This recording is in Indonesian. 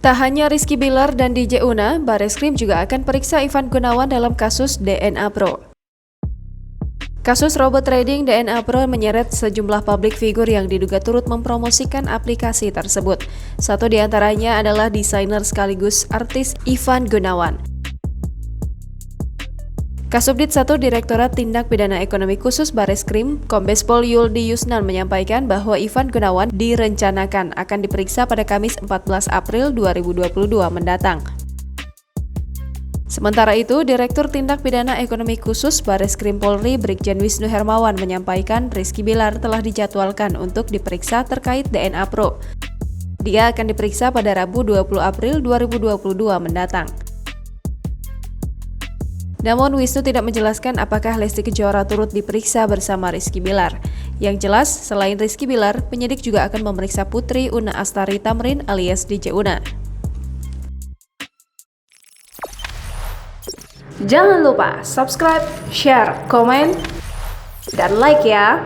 Tak hanya Rizky Bilar dan DJ Una, Bareskrim juga akan periksa Ivan Gunawan dalam kasus DNA Pro. Kasus robot trading DNA Pro menyeret sejumlah publik figur yang diduga turut mempromosikan aplikasi tersebut. Satu di antaranya adalah desainer sekaligus artis Ivan Gunawan. Kasubdit 1 Direktorat Tindak Pidana Ekonomi Khusus Bareskrim, Kombes Pol Yuldi Yusnan menyampaikan bahwa Ivan Gunawan direncanakan akan diperiksa pada Kamis 14 April 2022 mendatang. Sementara itu, Direktur Tindak Pidana Ekonomi Khusus Bareskrim Polri Brigjen Wisnu Hermawan menyampaikan Rizky Bilar telah dijadwalkan untuk diperiksa terkait DNA Pro. Dia akan diperiksa pada Rabu 20 April 2022 mendatang. Namun Wisnu tidak menjelaskan apakah Lesti Kejora turut diperiksa bersama Rizky Bilar. Yang jelas, selain Rizky Bilar, penyidik juga akan memeriksa Putri Una Astari Tamrin alias DJ Una. Jangan lupa subscribe, share, komen, dan like ya!